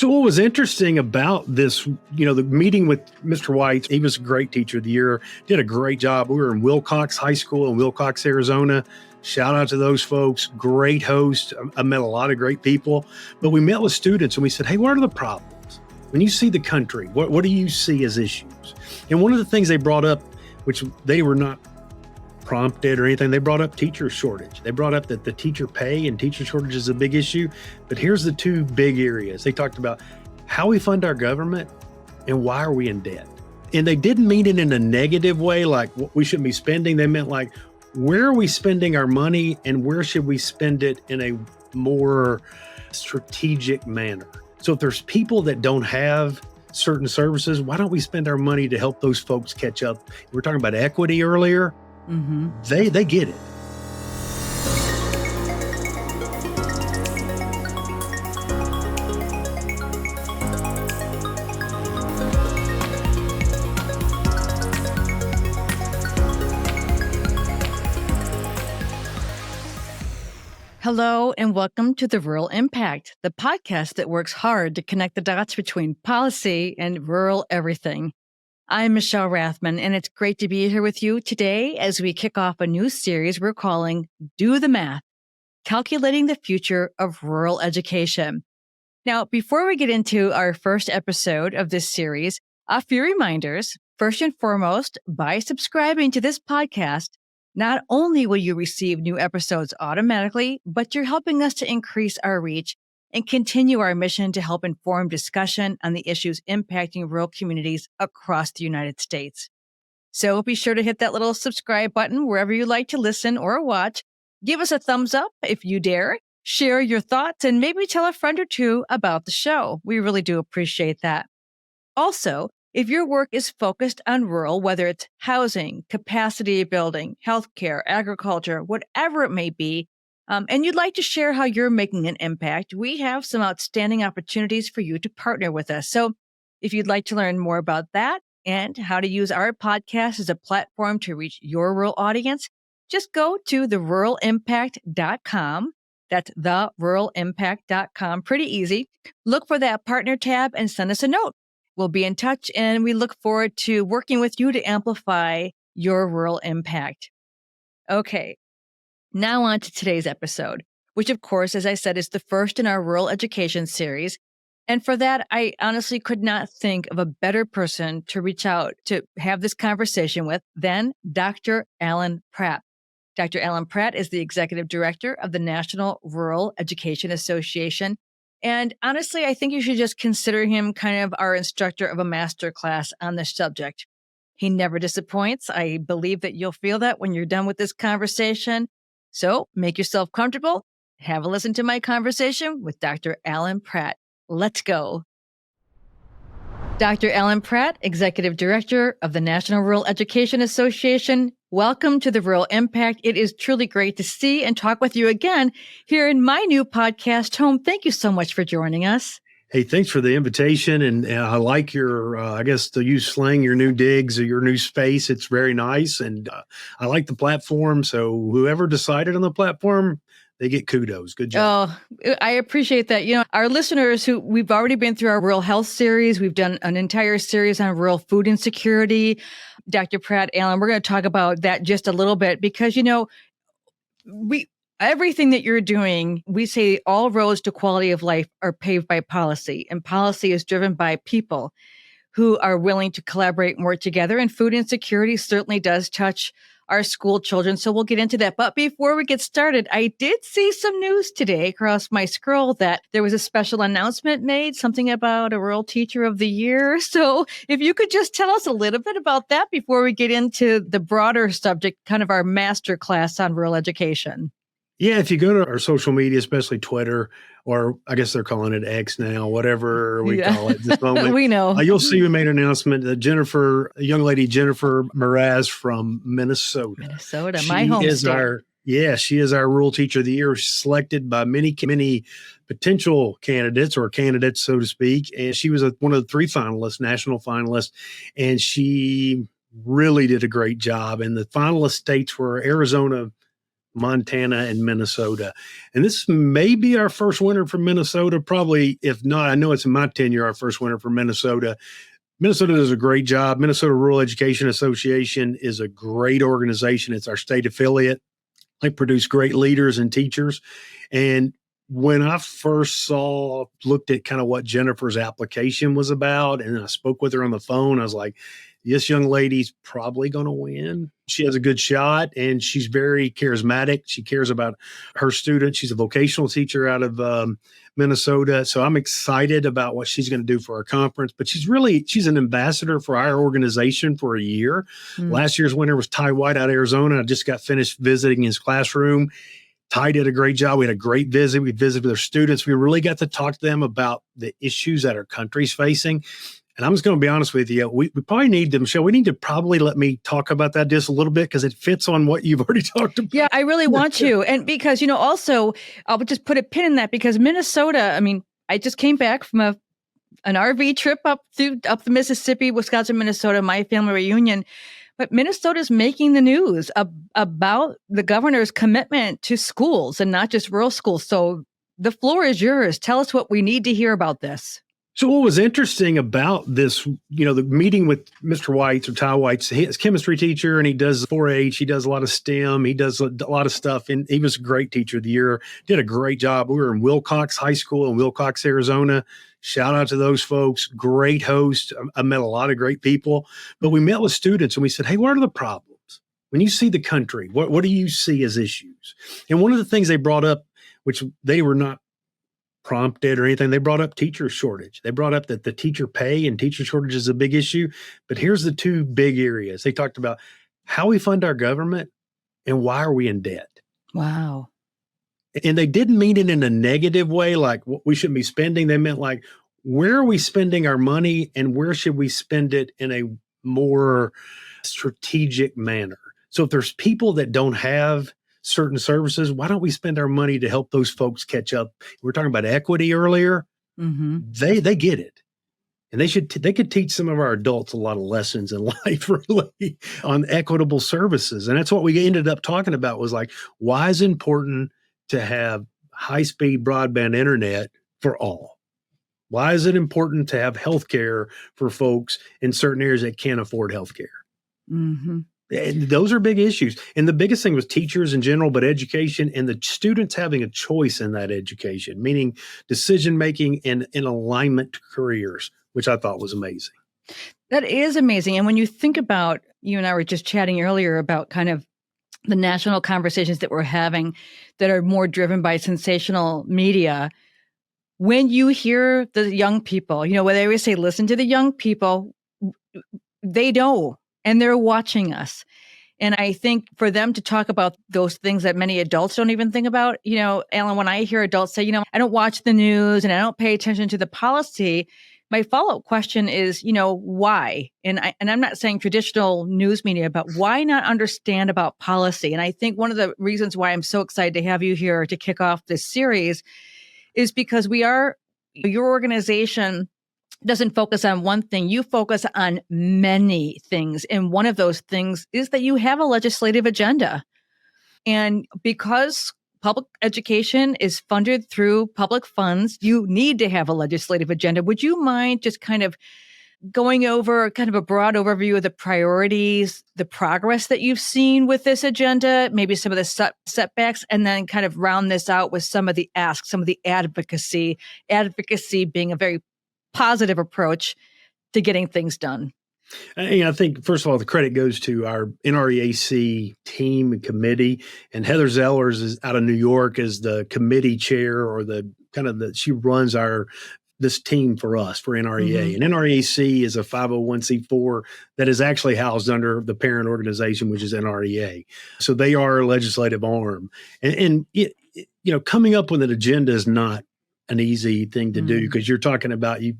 So what was interesting about this, the meeting with Mr. White, he was a great teacher of the year, did a great job. We were in Wilcox High School in Wilcox, Arizona. Shout out to those folks. Great host. I met a lot of great people, but we met with students and we said, hey, what are the problems? When you see the country, what do you see as issues? And one of the things they brought up, which they were not prompted or anything, they brought up teacher shortage. They brought up that the teacher pay and teacher shortage is a big issue. But here's the two big areas. They talked about how we fund our government and why are we in debt? And they didn't mean it in a negative way, like we shouldn't be spending. They meant like, where are we spending our money and where should we spend it in a more strategic manner? So if there's people that don't have certain services, why don't we spend our money to help those folks catch up? We were talking about equity earlier. Mm-hmm. They get it. Hello and welcome to The Rural Impact, the podcast that works hard to connect the dots between policy and rural everything. I'm Michelle Rathman, and it's great to be here with you today as we kick off a new series we're calling Do the Math, Calculating the Future of Rural Education. Now, before we get into our first episode of this series, a few reminders. First and foremost, by subscribing to this podcast, not only will you receive new episodes automatically, but you're helping us to increase our reach and continue our mission to help inform discussion on the issues impacting rural communities across the United States. So be sure to hit that little subscribe button wherever you like to listen or watch. Give us a thumbs up if you dare. Share your thoughts and maybe tell a friend or two about the show. We really do appreciate that. Also, if your work is focused on rural, whether it's housing, capacity building, healthcare, agriculture, whatever it may be, and you'd like to share how you're making an impact, we have some outstanding opportunities for you to partner with us. So if you'd like to learn more about that and how to use our podcast as a platform to reach your rural audience, just go to theruralimpact.com. That's theruralimpact.com. Pretty easy. Look for that partner tab and send us a note. We'll be in touch and we look forward to working with you to amplify your rural impact. Okay. Now on to today's episode, which of course, as I said, is the first in our rural education series. And for that, I honestly could not think of a better person to reach out to have this conversation with than Dr. Alan Pratt. Dr. Alan Pratt is the Executive Director of the National Rural Education Association. And honestly, I think you should just consider him kind of our instructor of a master class on this subject. He never disappoints. I believe that you'll feel that when you're done with this conversation. So make yourself comfortable. Have a listen to my conversation with Dr. Alan Pratt. Let's go. Dr. Alan Pratt, Executive Director of the National Rural Education Association. Welcome to the Rural Impact. It is truly great to see and talk with you again here in my new podcast home. Thank you so much for joining us. Hey, thanks for the invitation. And I like your, I guess to use slang, your new digs or your new space. It's very nice. And I like the platform. So whoever decided on the platform, they get kudos. Good job. Oh, I appreciate that. You know, our listeners we've already been through our rural health series. We've done an entire series on rural food insecurity. Dr. Pratt, Alan, we're going to talk about that just a little bit because, everything that you're doing, we say all roads to quality of life are paved by policy, and policy is driven by people who are willing to collaborate and work together. And food insecurity certainly does touch our school children. So we'll get into that. But before we get started, I did see some news today across my scroll that there was a special announcement made, something about a rural teacher of the year. So if you could just tell us a little bit about that before we get into the broader subject, kind of our master class on rural education. Yeah, if you go to our social media, especially Twitter, or I guess they're calling it X now, whatever we call it at this moment. We know. You'll see we made an announcement that Jennifer Mraz from Minnesota. My home state. She is our Rural Teacher of the Year, selected by many potential candidates, so to speak. And she was one of the 3 finalists, national finalists, and she really did a great job. And the finalist states were Arizona, Montana, and Minnesota. And this may be our first winner from Minnesota, probably. If not, I know it's in my tenure, our first winner from Minnesota. Minnesota does a great job. Minnesota Rural Education Association is a great organization. It's our state affiliate. They produce great leaders and teachers. And when I first looked at kind of what Jennifer's application was about, and I spoke with her on the phone, I was like, this young lady's probably going to win. She has a good shot, and she's very charismatic. She cares about her students. She's a vocational teacher out of Minnesota. So I'm excited about what she's going to do for our conference. But she's an ambassador for our organization for a year. Last year's winner was Ty White out of Arizona. I just got finished visiting his classroom. Ty did a great job. We had a great visit. We visited with their students. We really got to talk to them about the issues that our country's facing. And I'm just going to be honest with you. We probably need to, Michelle, we need to probably let me talk about that just a little bit because it fits on what you've already talked about. Yeah, I really want to. And because, also, I'll just put a pin in that because Minnesota, I just came back from an RV trip up the Mississippi, Wisconsin, Minnesota, my family reunion. But Minnesota's making the news about the governor's commitment to schools and not just rural schools. So the floor is yours. Tell us what we need to hear about this. So what was interesting about this, the meeting with Mr. White's or Ty White's, he's a chemistry teacher and he does 4-H, he does a lot of STEM, he does a lot of stuff. And he was a great teacher of the year, did a great job. We were in Wilcox High School in Wilcox, Arizona. Shout out to those folks. Great host. I met a lot of great people, but we met with students and we said, hey, what are the problems? When you see the country, what do you see as issues? And one of the things they brought up, which they were not prompted or anything, they brought up teacher shortage. They brought up that the teacher pay and teacher shortage is a big issue. But here's the two big areas. They talked about how we fund our government and why are we in debt? Wow. And they didn't mean it in a negative way, like what we shouldn't be spending. They meant like, where are we spending our money and where should we spend it in a more strategic manner? So if there's people that don't have certain services, why don't we spend our money to help those folks catch up? We were talking about equity earlier. Mm-hmm. They get it. And they could teach some of our adults a lot of lessons in life really on equitable services. And that's what we ended up talking about was like, why is it important to have high-speed broadband internet for all? Why is it important to have healthcare for folks in certain areas that can't afford healthcare? Mm-hmm. And those are big issues. And the biggest thing was teachers in general, but education and the students having a choice in that education, meaning decision-making and in alignment to careers, which I thought was amazing. That is amazing. And when you think about, you and I were just chatting earlier about kind of the national conversations that we're having that are more driven by sensational media, when you hear the young people, where they always say, listen to the young people, they know. And they're watching us. And I think for them to talk about those things that many adults don't even think about, Alan, when I hear adults say, I don't watch the news and I don't pay attention to the policy, my follow-up question is, why? And I'm not saying traditional news media, but why not understand about policy? And I think one of the reasons why I'm so excited to have you here to kick off this series is because your organization doesn't focus on one thing. You focus on many things. And one of those things is that you have a legislative agenda. And because public education is funded through public funds, you need to have a legislative agenda. Would you mind just kind of going over kind of a broad overview of the priorities, the progress that you've seen with this agenda, maybe some of the setbacks, and then kind of round this out with some of the asks, some of the advocacy being a very positive approach to getting things done? I think, first of all, the credit goes to our NREAC team and committee. And Heather Zellers is out of New York as the committee chair or she runs this team for us for NREA. Mm-hmm. And NREAC is a 501c4 that is actually housed under the parent organization, which is NREA. So they are a legislative arm. And coming up with an agenda is not an easy thing to do because you're talking about you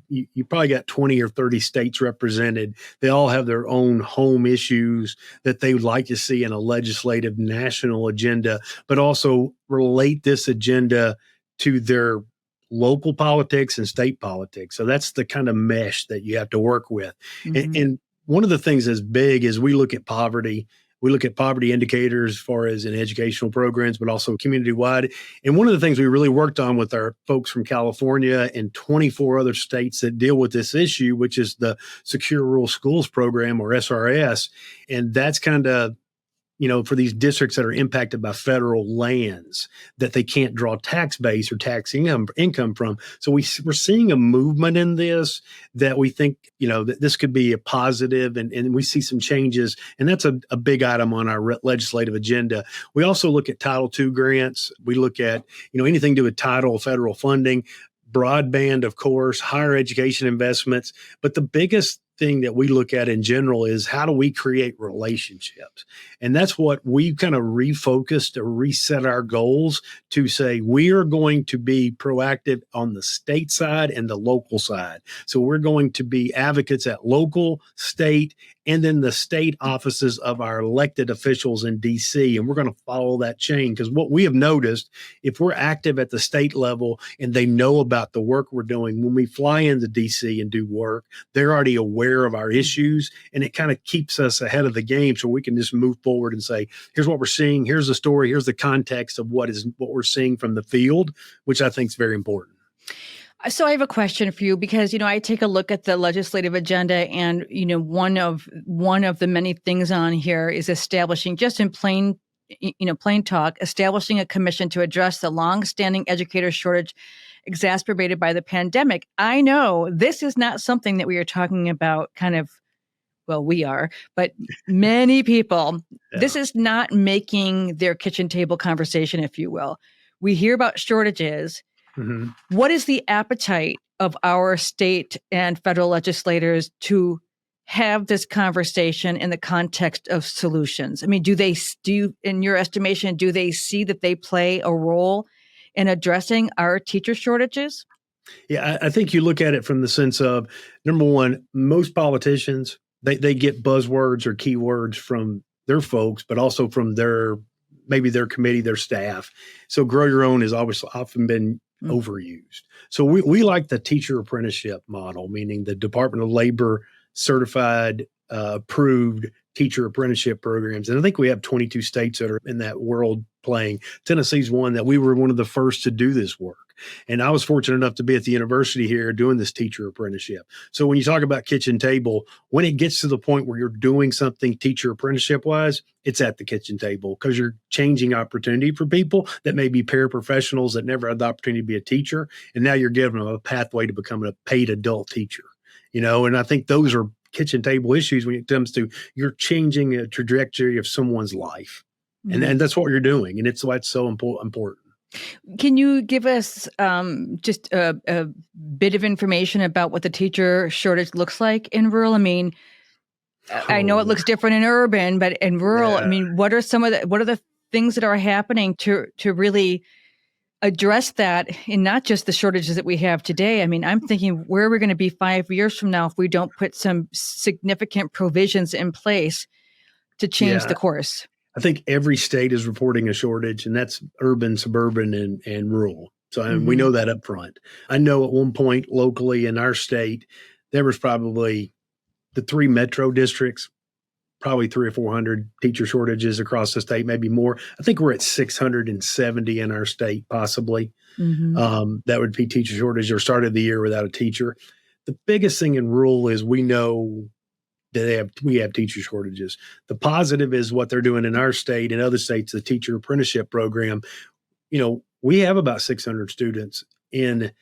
probably got 20 or 30 states represented. They all have their own home issues that they would like to see in a legislative national agenda, but also relate this agenda to their local politics and state politics. So that's the kind of mesh that you have to work with. Mm-hmm. And one of the things that's big is we look at poverty. We look at poverty indicators as far as in educational programs, but also community-wide. And one of the things we really worked on with our folks from California and 24 other states that deal with this issue, which is the Secure Rural Schools Program, or SRS. And that's kind of, for these districts that are impacted by federal lands that they can't draw tax base or tax income from. So we're seeing a movement in this that we think, that this could be a positive, and we see some changes. And that's a big item on our legislative agenda. We also look at Title II grants. We look at, anything to do with title, federal funding, broadband, of course, higher education investments. But the biggest thing that we look at in general is how do we create relationships? And that's what we kind of refocused or reset our goals to say, we are going to be proactive on the state side and the local side. So we're going to be advocates at local, state, and then the state offices of our elected officials in DC. And we're going to follow that chain, because what we have noticed, if we're active at the state level and they know about the work we're doing, when we fly into DC and do work, they're already aware of our issues, and it kind of keeps us ahead of the game, so we can just move forward and say, here's what we're seeing, here's the story, here's the context of what we're seeing from the field, which I think is very important. So I have a question for you, because, I take a look at the legislative agenda, and, one of the many things on here is establishing, just in plain talk, establishing a commission to address the longstanding educator shortage exacerbated by the pandemic. I know this is not something that we are talking about we are, but many people, This is not making their kitchen table conversation, if you will. We hear about shortages. Mm-hmm. What is the appetite of our state and federal legislators to have this conversation in the context of solutions? I mean, in your estimation, do they see that they play a role in addressing our teacher shortages? Yeah, I think you look at it from the sense of, number one, most politicians, they get buzzwords or keywords from their folks, but also from maybe their committee, their staff. So grow your own has often been overused. So we like the teacher apprenticeship model, meaning the Department of Labor certified, approved teacher apprenticeship programs. And I think we have 22 states that are in that world playing. Tennessee's one that we were one of the first to do this work. And I was fortunate enough to be at the university here doing this teacher apprenticeship. So when you talk about kitchen table, when it gets to the point where you're doing something teacher apprenticeship wise, it's at the kitchen table, because you're changing opportunity for people that may be paraprofessionals that never had the opportunity to be a teacher. And now you're giving them a pathway to becoming a paid adult teacher, and I think those are kitchen table issues when it comes to you're changing a trajectory of someone's life. Mm-hmm. And that's what you're doing. And it's why it's so important. Can you give us just a bit of information about what the teacher shortage looks like in rural? I mean, I know it looks different in urban, but in rural, I mean, what are the things that are happening to really address that, and not just the shortages that we have today? I mean, I'm thinking, where are we going to be 5 years from now if we don't put some significant provisions in place to change the course? I think every state is reporting a shortage, and that's urban, suburban, and rural. So we know that up front. I know at one point locally in our state, there was probably the 3 metro districts, probably 300 or 400 teacher shortages across the state, maybe more. I think we're at 670 in our state, possibly. Mm-hmm. That would be teacher shortage, or started the year without a teacher. The biggest thing in rural is we know that we have teacher shortages. The positive is what they're doing in our state and other states, the teacher apprenticeship program. We have about 600 students in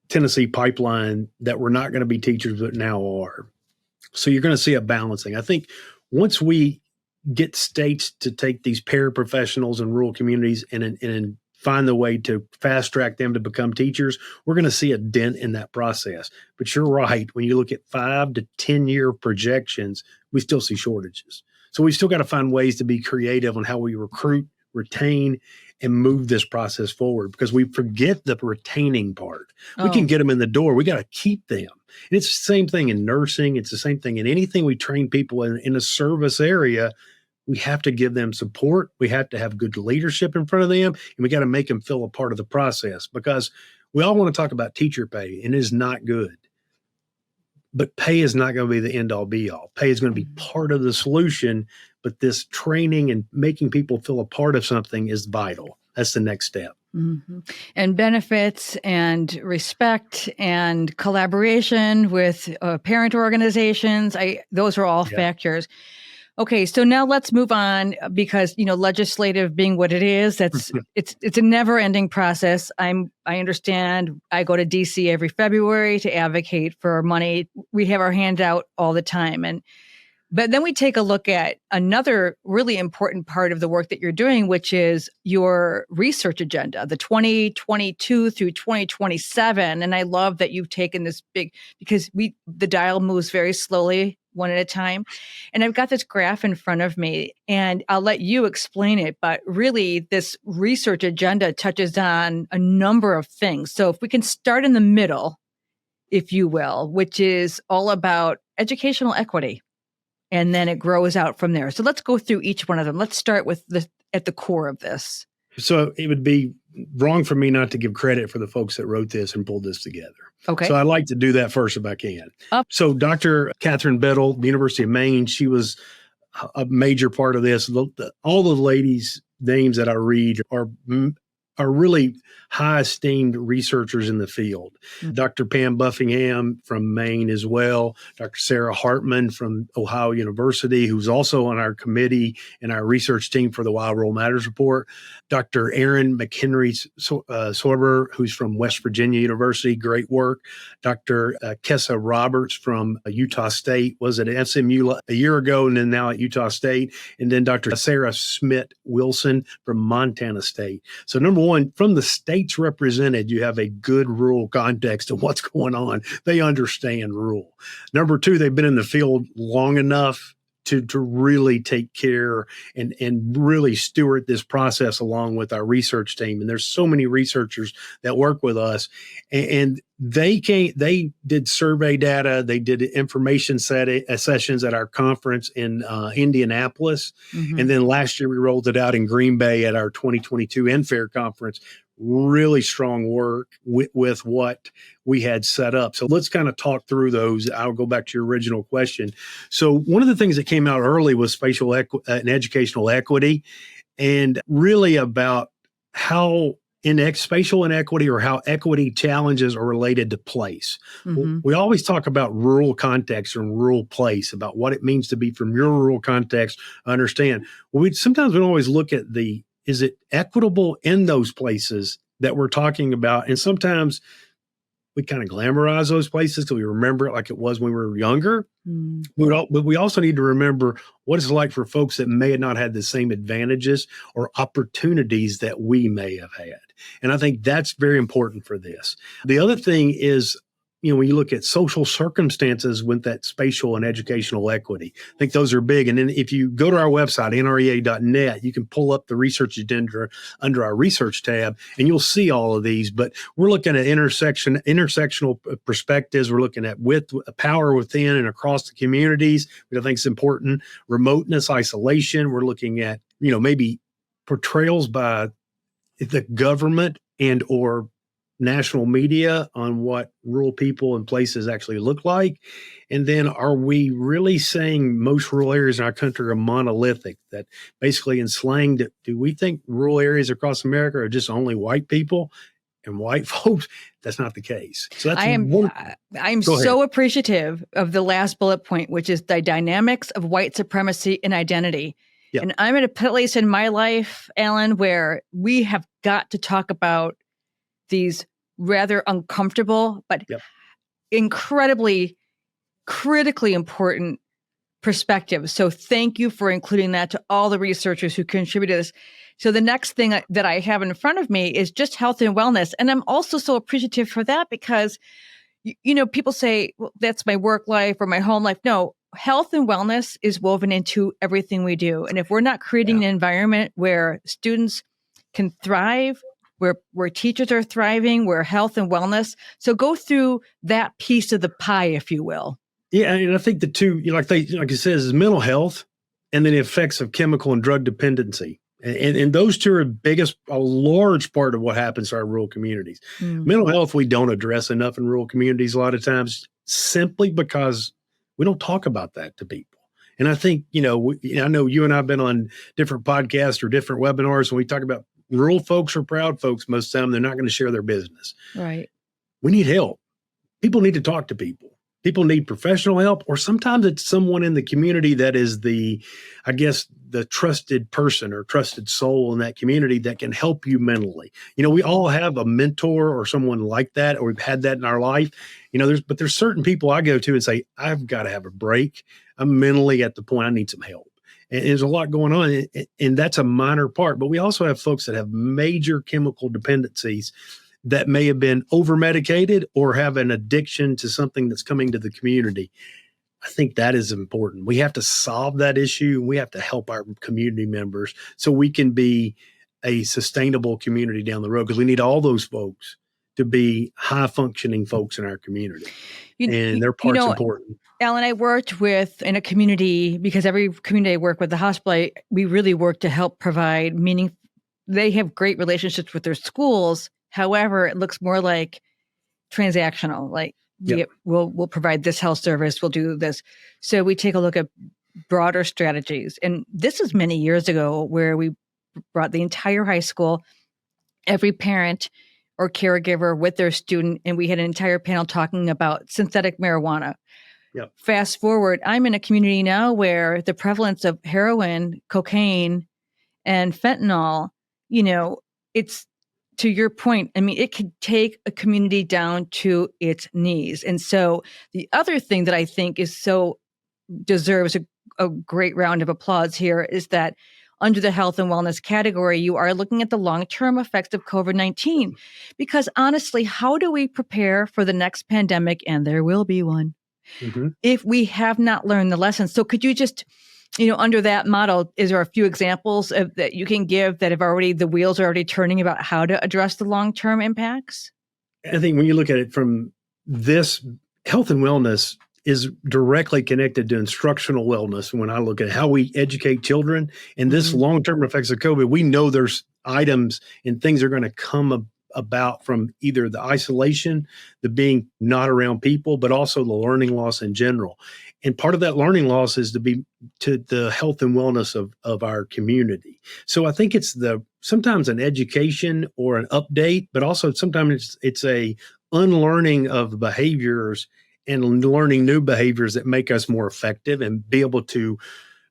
Tennessee pipeline that were not going to be teachers, but now are. So you're going to see a balancing. I think once we get states to take these paraprofessionals in rural communities and find the way to fast track them to become teachers, we're going to see a dent in that process. But you're right. When you look at 5 to 10 year projections, we still see shortages. So we still got to find ways to be creative on how we recruit, retain, and move this process forward, because we forget the retaining part. We can get them in the door. We got to keep them. And it's the same thing in nursing. It's the same thing in anything we train people in a service area. We have to give them support. We have to have good leadership in front of them, and we got to make them feel a part of the process, because we all want to talk about teacher pay, and it is not good. but pay is not going to be the end all be all. Pay is going to be part of the solution, but this training and making people feel a part of something is vital. That's the next step. Mm-hmm. And benefits and respect and collaboration with parent organizations. Those are all factors. Okay, so now let's move on because, legislative being what it is, it's a never-ending process. I understand. I go to DC every February to advocate for money. We have our hand out all the time. But then we take a look at another really important part of the work that you're doing, which is your research agenda, the 2022 through 2027. And I love that you've taken this because the dial moves very slowly, one at a time. And I've got this graph in front of me, and I'll let you explain it. But really, this research agenda touches on a number of things. So if we can start in the middle, if you will, which is all about educational equity. And then it grows out from there. So let's go through each one of them. Let's start with at the core of this. So it would be wrong for me not to give credit for the folks that wrote this and pulled this together. Okay. So I'd like to do that first if I can. So Dr. Catherine Bettle, the University of Maine, she was a major part of this. All the ladies' names that I read are really high esteemed researchers in the field. Mm-hmm. Dr. Pam Buffington from Maine as well. Dr. Sarah Hartman from Ohio University, who's also on our committee and our research team for the Wild Rural Matters Report. Dr. Aaron McHenry Sorber, who's from West Virginia University, great work. Dr. Kessa Roberts from Utah State, was at SMU a year ago and then now at Utah State. And then Dr. Sarah Smith Wilson from Montana State. So number one, from the states represented, you have a good rural context of what's going on. They understand rural. Number two, they've been in the field long enough to really take care and really steward this process along with our research team. And there's so many researchers that work with us, and they did survey data. They did information sessions at our conference in Indianapolis. Mm-hmm. And then last year we rolled it out in Green Bay at our 2022 NFAIR conference. Really strong work with what we had set up. So let's kind of talk through those. I'll go back to your original question. So one of the things that came out early was spatial and educational equity, and really about how spatial inequity or how equity challenges are related to place. Mm-hmm. We always talk about rural context and rural place, about what it means to be from your rural context. Understand. Well, sometimes we don't always look at is it equitable in those places that we're talking about? And sometimes we kind of glamorize those places because we remember it like it was when we were younger. Mm. But we also need to remember what it's like for folks that may have not had the same advantages or opportunities that we may have had. And I think that's very important for this. The other thing is, when you look at social circumstances with that spatial and educational equity, I think those are big. And then if you go to our website, NREA.net, you can pull up the research agenda under our research tab, and you'll see all of these. But we're looking at intersectional perspectives. We're looking at power within and across the communities, which I think is important. Remoteness, isolation. We're looking at, maybe portrayals by the government and or national media on what rural people and places actually look like. And then are we really saying most rural areas in our country are monolithic? That basically in slang, do we think rural areas across America are just only white people and white folks? That's not the case. So I'm so appreciative of the last bullet point, which is the dynamics of white supremacy and identity. Yep. And I'm at a place in my life, Alan, where we have got to talk about these rather uncomfortable, but incredibly, critically important perspectives. So thank you for including that to all the researchers who contributed to this. So the next thing that I have in front of me is just health and wellness. And I'm also so appreciative for that because, people say, well, that's my work life or my home life. No, health and wellness is woven into everything we do. And if we're not creating an environment where students can thrive, where teachers are thriving, where health and wellness. So go through that piece of the pie, if you will. Yeah, and I think the two, like it says, is mental health and then the effects of chemical and drug dependency. And those two are a large part of what happens to our rural communities. Mm. Mental health, we don't address enough in rural communities a lot of times. simply because we don't talk about that to people. And I think, I know you and I have been on different podcasts or different webinars, and we talk about rural folks or proud folks. Most of the time, they're not going to share their business. Right. We need help. People need to talk to people. People need professional help, or sometimes it's someone in the community that is the trusted person or trusted soul in that community that can help you mentally. We all have a mentor or someone like that, or we've had that in our life. There's certain people I go to and say, I've got to have a break. I'm mentally at the point I need some help. And there's a lot going on, and that's a minor part. But we also have folks that have major chemical dependencies that may have been over-medicated or have an addiction to something that's coming to the community. I think that is important. We have to solve that issue. We have to help our community members so we can be a sustainable community down the road, because we need all those folks to be high-functioning folks in our community. And their part's important. Alan, I worked in a community, because every community I work with, the hospital, we really work to help provide meaning. They have great relationships with their schools. However, it looks more like transactional. Like, we'll provide this health service, we'll do this. So we take a look at broader strategies. And this is many years ago, where we brought the entire high school, every parent or caregiver with their student, and we had an entire panel talking about synthetic marijuana. Yep. Fast forward, I'm in a community now where the prevalence of heroin, cocaine, and fentanyl, it's, to your point, I mean, it could take a community down to its knees. And so the other thing that I think deserves a great round of applause here is that under the health and wellness category, you are looking at the long-term effects of COVID-19. Because honestly, how do we prepare for the next pandemic, and there will be one, if we have not learned the lessons? So could you just, under that model, is there a few examples that you can give that the wheels are already turning about how to address the long-term impacts? I think when you look at it from this, health and wellness is directly connected to instructional wellness. When I look at how we educate children and this long-term effects of COVID, we know there's items and things are going to come about from either the isolation, the being not around people, but also the learning loss in general. And part of that learning loss is to the health and wellness of our community. So I think it's sometimes an education or an update, but also sometimes it's a unlearning of behaviors and learning new behaviors that make us more effective, and be able to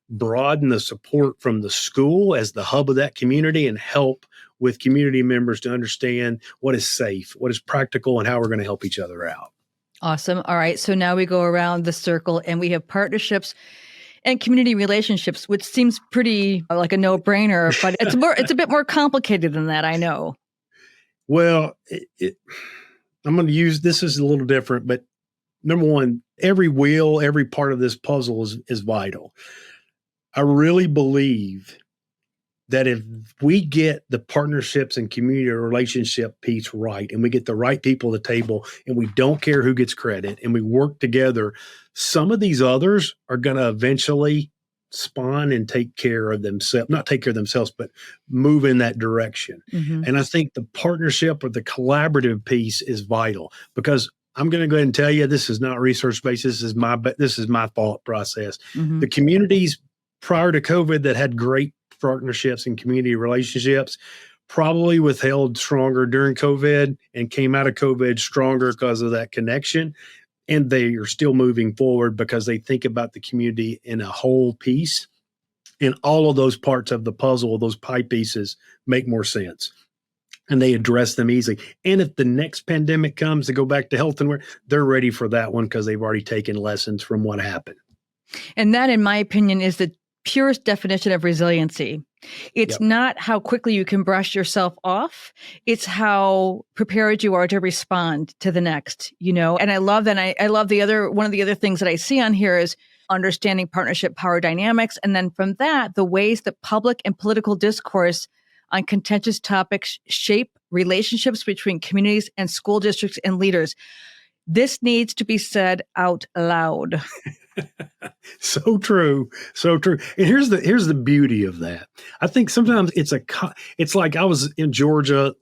broaden the support from the school as the hub of that community and help with community members to understand what is safe, what is practical, and how we're going to help each other out. Awesome. All right. So now we go around the circle and we have partnerships and community relationships, which seems pretty like a no-brainer, but it's a bit more complicated than that, I know. Well, I'm going to use, this is a little different, but number one, every wheel, every part of this puzzle is vital. I really believe that if we get the partnerships and community relationship piece right, and we get the right people at the table, and we don't care who gets credit, and we work together, some of these others are going to eventually spawn and take care of themselves, not take care of themselves, but move in that direction. And I think the partnership or the collaborative piece is vital, because I'm going to go ahead and tell you, this is not research-based. This is my thought process. The communities prior to COVID that had great partnerships and community relationships probably withheld stronger during COVID and came out of COVID stronger because of that connection. And they are still moving forward because they think about the community in a whole piece. And all of those parts of the puzzle, those pie pieces, make more sense. And they address them easily. And if the next pandemic comes to go back to health and wellness, they're ready for that one because they've already taken lessons from what happened. And that, in my opinion, is the purest definition of resiliency. It's not how quickly you can brush yourself off. It's how prepared you are to respond to the next, And I love that. I love one of the other things that I see on here is understanding partnership power dynamics. And then from that, the ways that public and political discourse on contentious topics shape relationships between communities and school districts and leaders. This needs to be said out loud. So true. So true. And here's the beauty of that. I think sometimes it's like I was in Georgia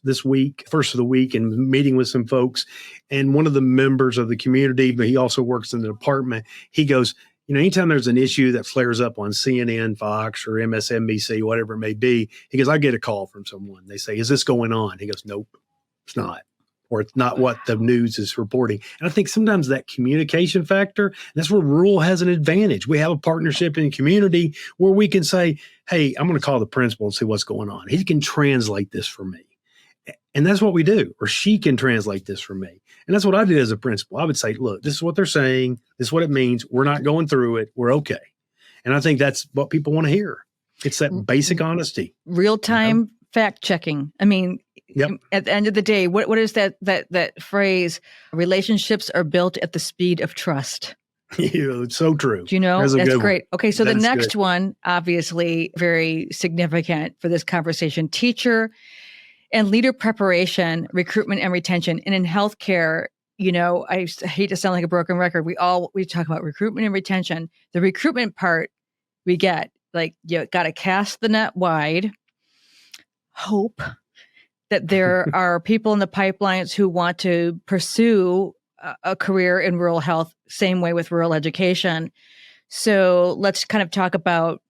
this week, first of the week, and meeting with some folks. And one of the members of the community, but he also works in the department, he goes, anytime there's an issue that flares up on CNN, Fox, or MSNBC, whatever it may be, he goes, I get a call from someone. They say, is this going on? He goes, nope, it's not. Or it's not what the news is reporting. And I think sometimes that communication factor, that's where rural has an advantage. We have a partnership in the community where we can say, hey, I'm going to call the principal and see what's going on. He can translate this for me. And that's what we do. Or she can translate this for me. And that's what I did as a principal. I would say, look, this is what they're saying. This is what it means. We're not going through it. We're okay. And I think that's what people want to hear. It's that basic honesty. Real-time fact checking. I mean, yep. At the end of the day, what is that phrase? Relationships are built at the speed of trust. It's so true. Do you know? That's great. Okay, so the next one, obviously very significant for this conversation, teacher and leader preparation, recruitment and retention. And in healthcare, I hate to sound like a broken record. We talk about recruitment and retention. The recruitment part we get, like, you got to cast the net wide, hope that there are people in the pipelines who want to pursue a career in rural health, same way with rural education. So let's kind of talk about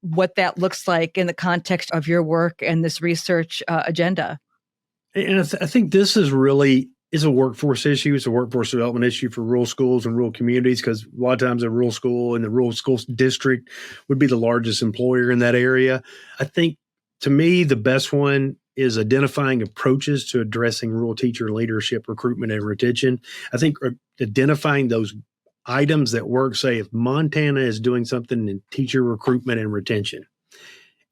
what that looks like in the context of your work and this research agenda. And I think this is a workforce issue. It's a workforce development issue for rural schools and rural communities, because a lot of times a rural school and the rural school district would be the largest employer in that area. I think, to me, the best one is identifying approaches to addressing rural teacher leadership, recruitment, and retention. I think identifying those items that work, say if Montana is doing something in teacher recruitment and retention,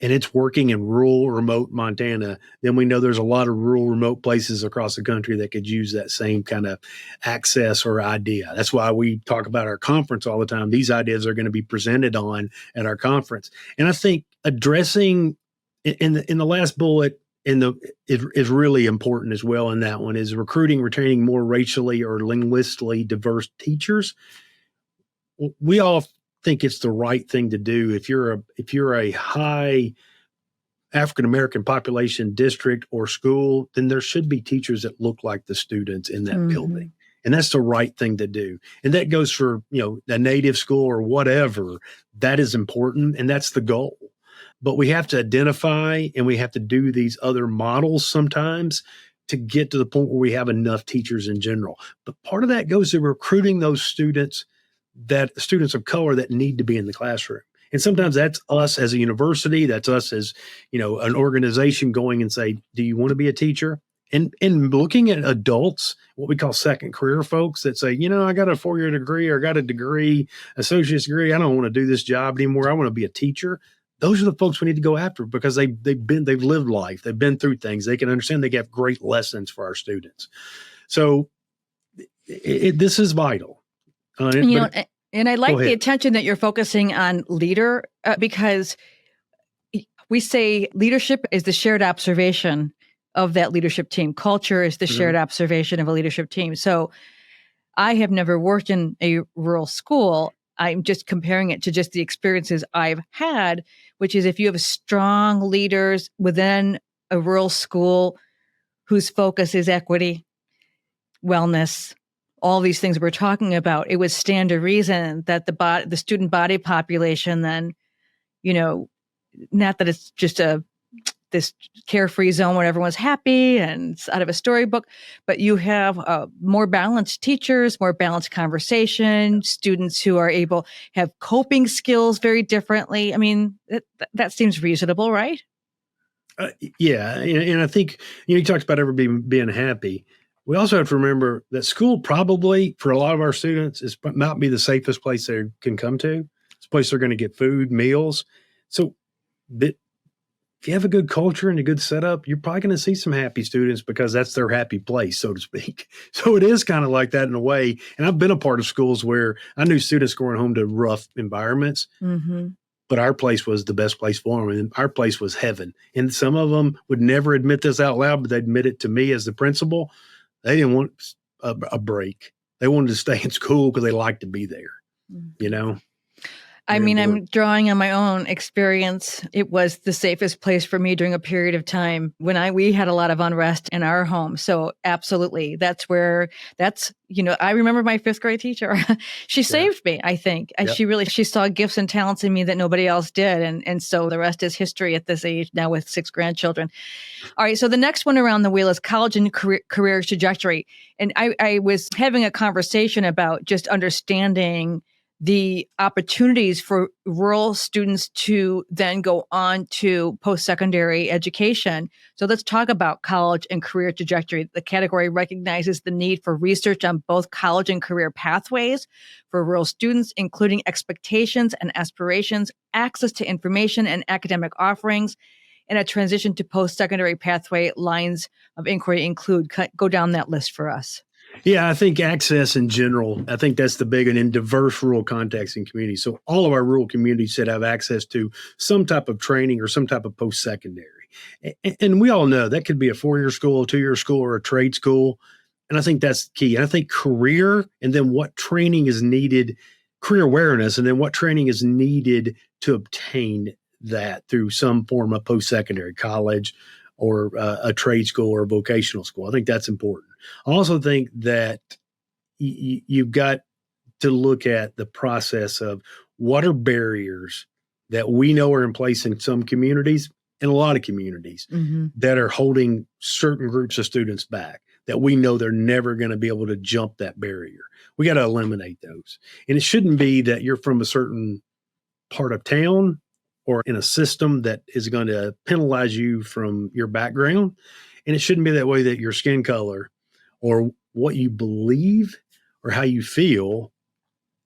and it's working in rural, remote Montana, then we know there's a lot of rural, remote places across the country that could use that same kind of access or idea. That's why we talk about our conference all the time. These ideas are going to be presented on at our conference. And I think addressing in the last bullet is really important as well in that one, is recruiting, retaining more racially or linguistically diverse teachers. We all think it's the right thing to do. If you're a high African-American population district or school, then there should be teachers that look like the students in that building. And that's the right thing to do. And that goes for, a native school or whatever. That is important. And that's the goal. But we have to identify and we have to do these other models sometimes to get to the point where we have enough teachers in general. But part of that goes to recruiting those students of color that need to be in the classroom. And sometimes that's us as a university, that's us as, an organization going and say, do you want to be a teacher? And looking at adults, what we call second career folks that say, I got a 4-year degree or got a degree, associate's degree. I don't want to do this job anymore. I want to be a teacher. Those are the folks we need to go after, because they've lived life. They've been through things. They can understand. They have great lessons for our students. So this is vital. And I like the attention that you're focusing on leader, because we say leadership is the shared observation of that leadership team. Culture is the shared observation of a leadership team. So I have never worked in a rural school. I'm just comparing it to just the experiences I've had, which is if you have strong leaders within a rural school whose focus is equity, wellness, all these things we're talking about, it would stand to reason that the student body population then, not that it's just this carefree zone where everyone's happy and it's out of a storybook, but you have more balanced teachers, more balanced conversation, students who are have coping skills very differently. I mean, that seems reasonable, right? Yeah. And I think, you talked about everybody being happy. We also have to remember that school probably, for a lot of our students, might be the safest place they can come to. It's a place they're going to get food, meals. So if you have a good culture and a good setup, you're probably going to see some happy students because that's their happy place, so to speak. So it is kind of like that in a way. And I've been a part of schools where I knew students going home to rough environments, but our place was the best place for them. And our place was heaven. And some of them would never admit this out loud, but they'd admit it to me as the principal. They didn't want a break. They wanted to stay in school because they liked to be there. you know? I Very mean, I'm important. drawing on my own experience. It was the safest place for me during a period of time when we had a lot of unrest in our home. So absolutely, I remember my fifth grade teacher. She Yeah. saved me, I think. Yep. She saw gifts and talents in me that nobody else did. And so the rest is history at this age now with 6 grandchildren. All right. So the next one around the wheel is college and career trajectory. And I was having a conversation about just understanding the opportunities for rural students to then go on to post-secondary education. So let's talk about college and career trajectory. The category recognizes the need for research on both college and career pathways for rural students, including expectations and aspirations, access to information and academic offerings, and a transition to post-secondary pathway lines of inquiry include. Go down that list for us. Yeah, I think access in general, I think that's the big one in diverse rural contexts and communities. So all of our rural communities should have access to some type of training or some type of post-secondary. And we all know that could be a 4-year school, a 2-year school, or a trade school. And I think that's key. And I think career and then what training is needed, career awareness, and then what training is needed to obtain that through some form of post-secondary college or a trade school or a vocational school. I think that's important. I also think that you've got to look at the process of what are barriers that we know are in place in some communities and a lot of communities that are holding certain groups of students back, that we know they're never going to be able to jump that barrier. We got to eliminate those. And it shouldn't be that you're from a certain part of town or in a system that is going to penalize you from your background. And it shouldn't be that way that your skin color or what you believe or how you feel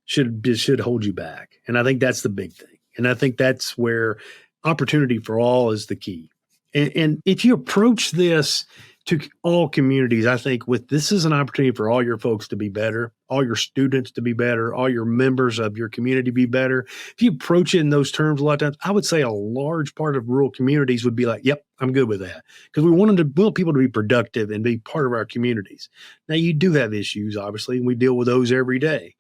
should hold you back. And I think that's the big thing. And I think that's where opportunity for all is the key. And if you approach this to all communities, I think this is an opportunity for all your folks to be better, all your students to be better, all your members of your community to be better. If you approach it in those terms a lot of times, I would say a large part of rural communities would be like, yep, I'm good with that. Because we want people to be productive and be part of our communities. Now, you do have issues, obviously, and we deal with those every day.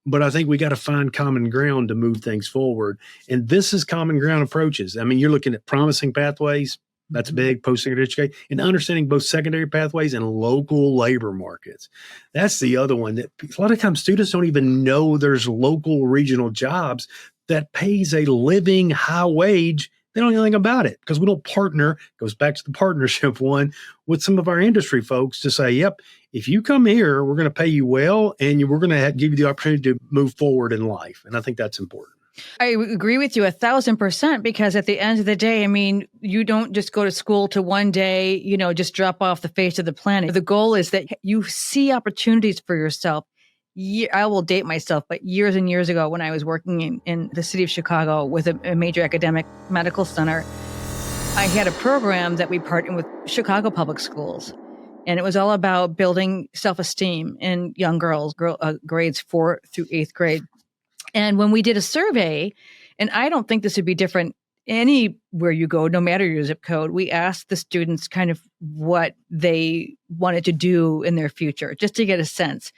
But I think we got to find common ground to move things forward. And this is common ground approaches. I mean, you're looking at promising pathways. That's big, post-secondary education, and understanding both secondary pathways and local labor markets. That's the other one that a lot of times students don't even know there's local regional jobs that pays a living high wage. They don't know anything about it because we don't partner, goes back to the partnership one, with some of our industry folks to say, yep, if you come here, we're going to pay you well, and we're going to give you the opportunity to move forward in life. And I think that's important. I agree with you 1,000% because at the end of the day, I mean, you don't just go to school to one day, just drop off the face of the planet. The goal is that you see opportunities for yourself. I will date myself, but years and years ago when I was working in the city of Chicago with a major academic medical center, I had a program that we partnered with Chicago Public Schools. And it was all about building self-esteem in young girls, grades 4 through 8th grade. And when we did a survey, and I don't think this would be different anywhere you go, no matter your zip code, we asked the students kind of what they wanted to do in their future, just to get a sense.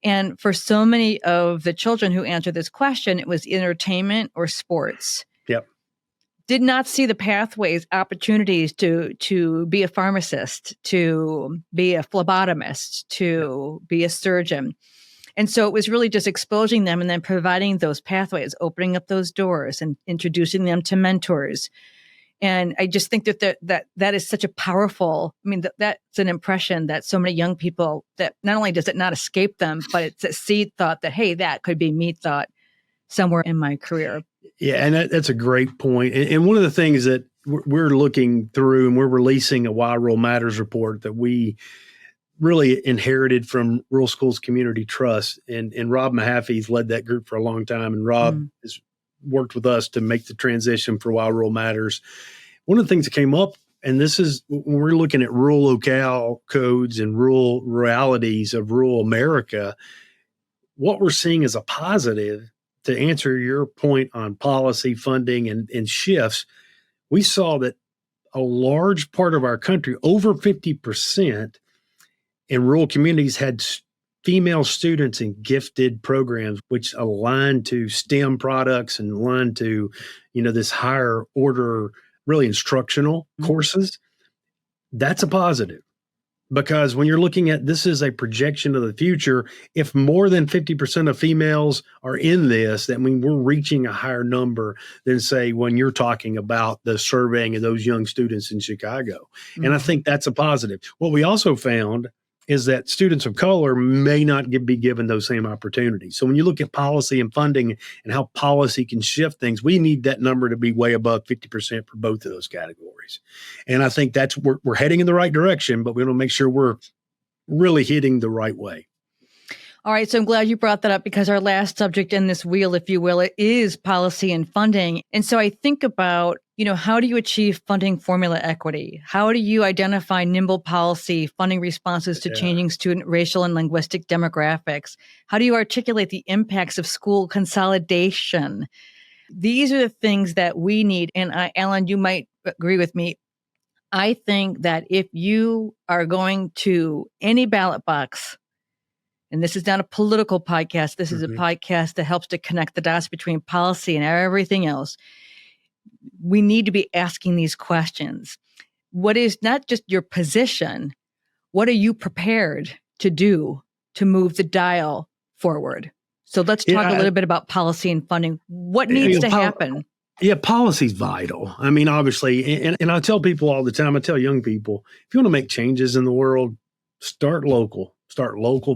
And for so many of the children who answered this question, it was entertainment or sports. Yep. Did not see the pathways, opportunities to be a pharmacist, to be a phlebotomist, to be a surgeon. And so it was really just exposing them and then providing those pathways, opening up those doors and introducing them to mentors. And I just think that is such a powerful, that's an impression that so many young people, that not only does it not escape them, but it's a seed thought that, hey, that could be me thought somewhere in my career. Yeah, and that's a great point. And one of the things that we're looking through, and we're releasing a Why Rural Matters report that we really inherited from Rural Schools Community Trust. And Rob Mahaffey's led that group for a long time. And Rob has worked with us to make the transition for Why Rural Matters. One of the things that came up, and this is when we're looking at rural locale codes and rural realities of rural America, what we're seeing as a positive, to answer your point on policy, funding, and shifts, we saw that a large part of our country, over 50%, in rural communities had female students in gifted programs, which align to STEM products and align to, this higher order, really instructional courses, that's a positive. Because when you're looking at this is a projection of the future, if more than 50% of females are in this, that means we're reaching a higher number than, say, when you're talking about the surveying of those young students in Chicago. And I think that's a positive. What we also found is that students of color may not be given those same opportunities. So when you look at policy and funding and how policy can shift things, we need that number to be way above 50% for both of those categories. And I think that's we're heading in the right direction, but we want to make sure we're really hitting the right way. All right. So I'm glad you brought that up, because our last subject in this wheel, if you will, it is policy and funding. And so I think about, how do you achieve funding formula equity? How do you identify nimble policy funding responses to changing student racial and linguistic demographics? How do you articulate the impacts of school consolidation? These are the things that we need. And Alan, you might agree with me. I think that if you are going to any ballot box, and this is not a political podcast, this is a podcast that helps to connect the dots between policy and everything else, we need to be asking these questions. What is not just your position, what are you prepared to do to move the dial forward? So let's talk a little bit about policy and funding. What needs to happen? Yeah, policy's vital. I mean, obviously, and I tell people all the time, I tell young people, if you want to make changes in the world, start local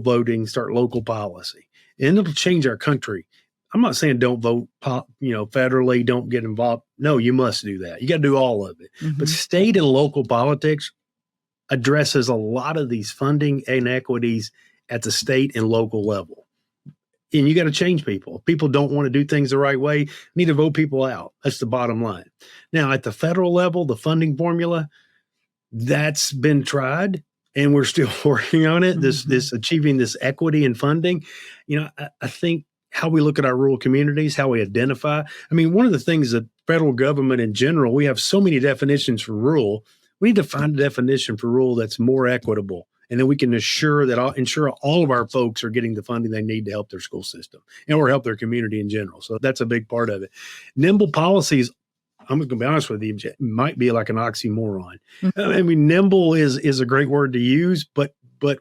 voting, start local policy, and it'll change our country. I'm not saying don't vote, federally, don't get involved. No, you must do that. You got to do all of it. But state and local politics addresses a lot of these funding inequities at the state and local level. And you got to change people. If people don't want to do things the right way, you need to vote people out. That's the bottom line. Now, at the federal level, the funding formula, that's been tried, and we're still working on it. This achieving this equity in funding. I think how we look at our rural communities, how we identify. I mean, one of the things that federal government in general, we have so many definitions for rural. We need to find a definition for rural that's more equitable. And then we can ensure all of our folks are getting the funding they need to help their school system or help their community in general. So that's a big part of it. Nimble policies, I'm going to be honest with you, might be like an oxymoron. I mean, nimble is a great word to use, but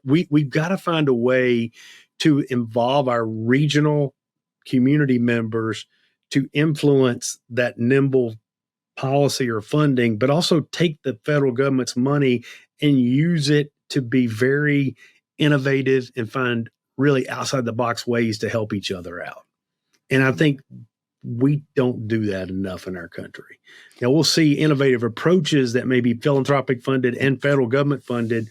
we've got to find a way to involve our regional community members to influence that nimble policy or funding, but also take the federal government's money and use it to be very innovative and find really outside the box ways to help each other out. And I think we don't do that enough in our country. Now, we'll see innovative approaches that may be philanthropic funded and federal government funded.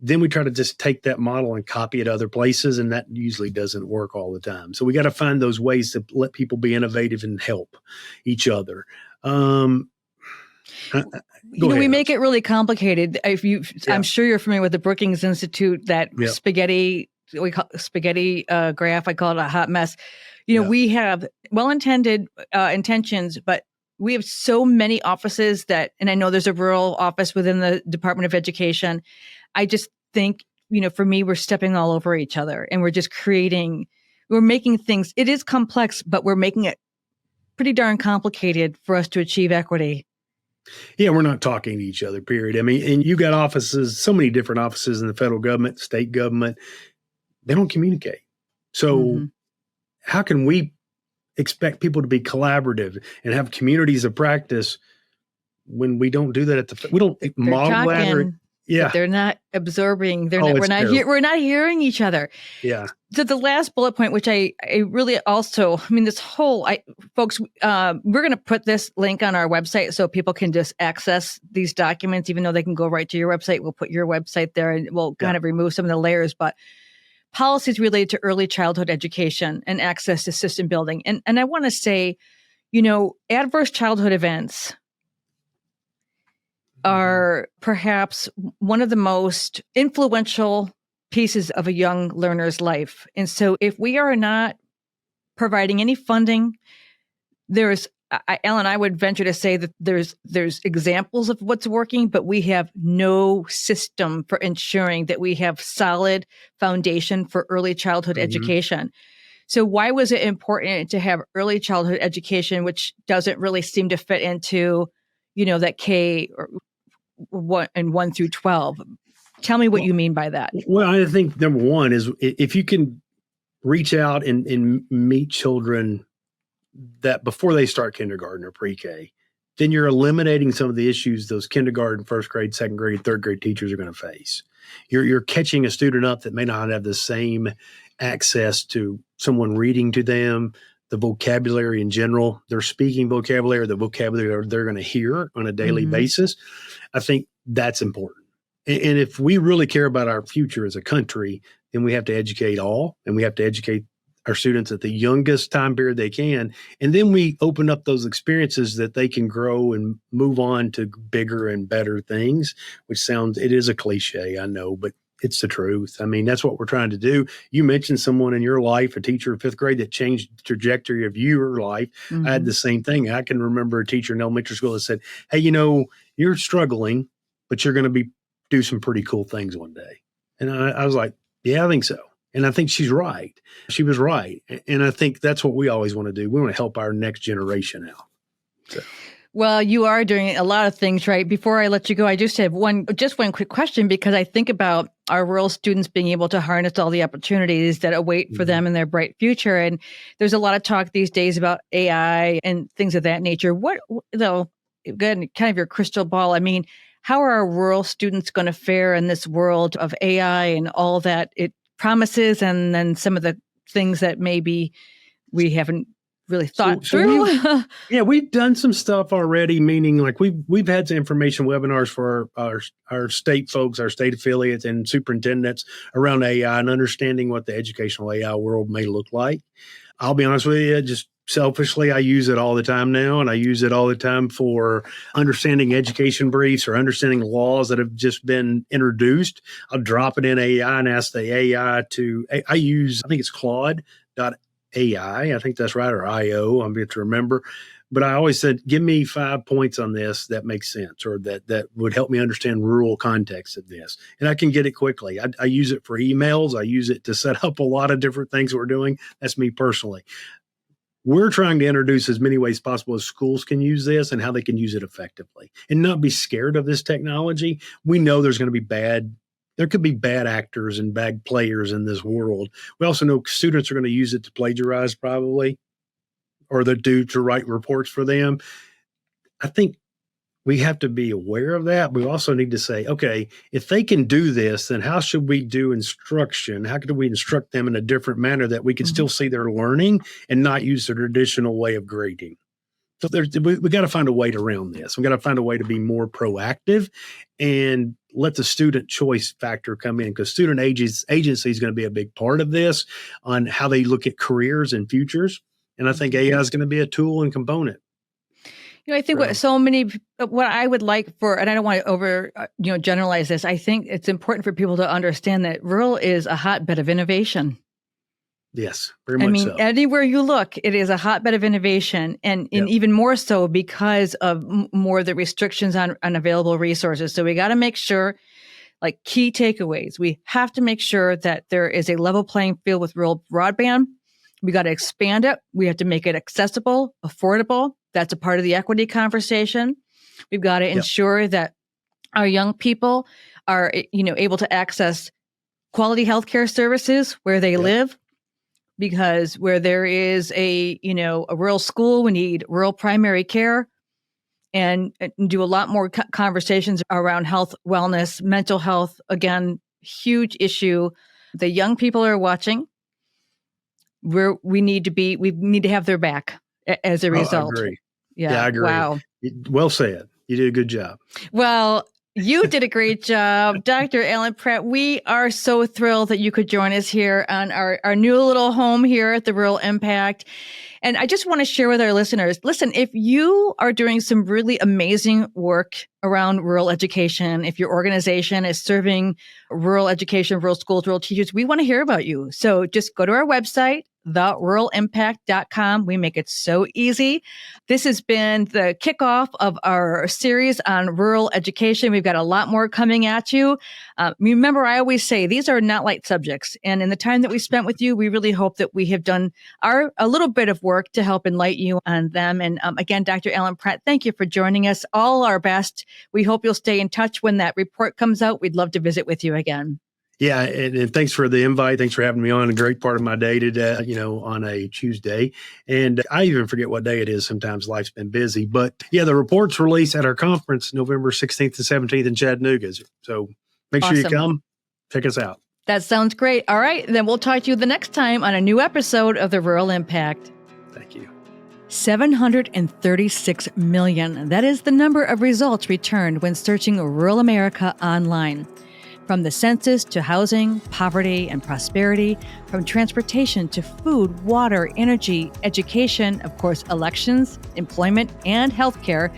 Then we try to just take that model and copy it other places, and that usually doesn't work all the time. So we got to find those ways to let people be innovative and help each other. We make it really complicated. I'm sure you're familiar with the Brookings Institute, that spaghetti graph. I call it a hot mess. We have well-intended intentions, but we have so many offices and I know there's a rural office within the Department of Education. I just think, for me, we're stepping all over each other, and we're just we're making things, it is complex, but we're making it pretty darn complicated for us to achieve equity. Yeah, we're not talking to each other, period. I mean, and you got offices, so many different offices in the federal government, state government, they don't communicate. So how can we expect people to be collaborative and have communities of practice when we don't do that we don't model that? But they're not absorbing. We're not hearing each other. Yeah. So the last bullet point, which I really also, this whole, folks, we're going to put this link on our website so people can just access these documents, even though they can go right to your website. We'll put your website there, and we'll kind of remove some of the layers, but policies related to early childhood education and access to system building. And I want to say, adverse childhood events are perhaps one of the most influential pieces of a young learner's life. And so if we are not providing any funding, there's Ellen, I would venture to say that there's examples of what's working, but we have no system for ensuring that we have solid foundation for early childhood education. So why was it important to have early childhood education, which doesn't really seem to fit into, that K or 1 through 12? Tell me what you mean by that. Well, I think number one is if you can reach out and meet children that before they start kindergarten or pre-K, then you're eliminating some of the issues those kindergarten, first grade, second grade, third grade teachers are going to face. You're catching a student up that may not have the same access to someone reading to them, the vocabulary in general, their speaking vocabulary, the vocabulary they're going to hear on a daily basis. I think that's important. And if we really care about our future as a country, then we have to educate all, and we have to educate our students at the youngest time period they can. And then we open up those experiences that they can grow and move on to bigger and better things, which it is a cliche, I know, but it's the truth. I mean, that's what we're trying to do. You mentioned someone in your life, a teacher in fifth grade that changed the trajectory of your life. I had the same thing. I can remember a teacher in elementary school that said, hey, you're struggling, but you're going to do some pretty cool things one day. And I was like, yeah, I think so. And I think she's right. She was right. And I think that's what we always want to do. We want to help our next generation out. So. Well, you are doing a lot of things right. Before I let you go, I just have one quick question, because I think about our rural students being able to harness all the opportunities that await for them in their bright future. And there's a lot of talk these days about AI and things of that nature. Again, kind of your crystal ball. I mean, how are our rural students going to fare in this world of AI and all that it promises, and then some of the things that maybe we haven't really thought through? We've done some stuff already, meaning like we've had some information webinars for our state folks, our state affiliates and superintendents around AI and understanding what the educational AI world may look like. I'll be honest with you, just selfishly, I use it all the time now, and I use it all the time for understanding education briefs or understanding laws that have just been introduced. I'll drop it in AI and ask the AI I think it's Claude.ai. I think that's right, or IO. I'm going to remember. But I always said, give me 5 points on this that makes sense, or that would help me understand rural context of this. And I can get it quickly. I use it for emails. I use it to set up a lot of different things that we're doing. That's me personally. We're trying to introduce as many ways possible as schools can use this and how they can use it effectively and not be scared of this technology. We know there could be bad actors and bad players in this world. We also know students are going to use it to plagiarize probably, or to write reports for them. I think we have to be aware of that. We also need to say, okay, if they can do this, then how should we do instruction? How could we instruct them in a different manner that we can still see their learning and not use the traditional way of grading? So we got to find a way around this. We got to find a way to be more proactive and let the student choice factor come in, because student agency is going to be a big part of this on how they look at careers and futures. And I think AI is going to be a tool and component. I think what I would like for, and I don't want to generalize this. I think it's important for people to understand that rural is a hotbed of innovation. Yes, very much so. Anywhere you look, it is a hotbed of innovation, and even more so because of more of the restrictions on available resources. So we got to make sure, like key takeaways, we have to make sure that there is a level playing field with rural broadband. We got to expand it. We have to make it accessible, affordable. That's a part of the equity conversation. We've got to ensure that our young people are, able to access quality healthcare services where they live, because where there is a rural school, we need rural primary care, and do a lot more conversations around health, wellness, mental health. Again, huge issue. The young people are watching. We need to have their back as a result. I agree. Yeah, I agree. Wow. Well said. You did a good job. Well, you did a great job, Dr. Alan Pratt. We are so thrilled that you could join us here on our new little home here at the Rural Impact. And I just want to share with our listeners, listen, if you are doing some really amazing work around rural education, if your organization is serving rural education, rural schools, rural teachers, we want to hear about you. So just go to our website, theruralimpact.com. We make it so easy. This has been the kickoff of our series on rural education. We've got a lot more coming at you. Remember, I always say these are not light subjects. And in the time that we spent with you, we really hope that we have done a little bit of work to help enlighten you on them. And again, Dr. Alan Pratt, thank you for joining us. All our best. We hope you'll stay in touch when that report comes out. We'd love to visit with you again. Yeah, and thanks for the invite. Thanks for having me on. A great part of my day today, on a Tuesday. And I even forget what day it is. Sometimes life's been busy. But yeah, the report's released at our conference November 16th and 17th in Chattanooga. So make sure you come. Check us out. That sounds great. All right. Then we'll talk to you the next time on a new episode of The Rural Impact. Thank you. 736 million. That is the number of results returned when searching rural America online. From the census to housing, poverty, and prosperity, from transportation to food, water, energy, education, of course, elections, employment, and healthcare,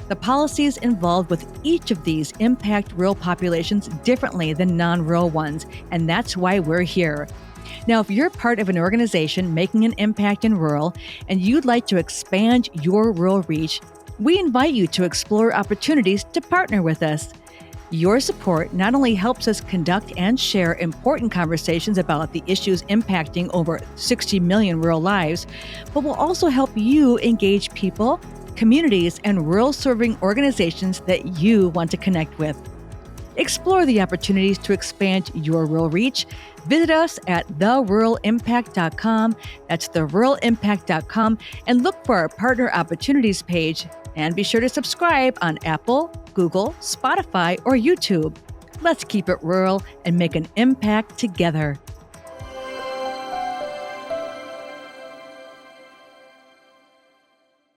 the policies involved with each of these impact rural populations differently than non-rural ones, and that's why we're here. Now, if you're part of an organization making an impact in rural and you'd like to expand your rural reach, we invite you to explore opportunities to partner with us. Your support not only helps us conduct and share important conversations about the issues impacting over 60 million rural lives, but will also help you engage people, communities, and rural-serving organizations that you want to connect with. Explore the opportunities to expand your rural reach. Visit us at theruralimpact.com. That's theruralimpact.com, and look for our partner opportunities page. And be sure to subscribe on Apple, Google, Spotify, or YouTube. Let's keep it rural and make an impact together.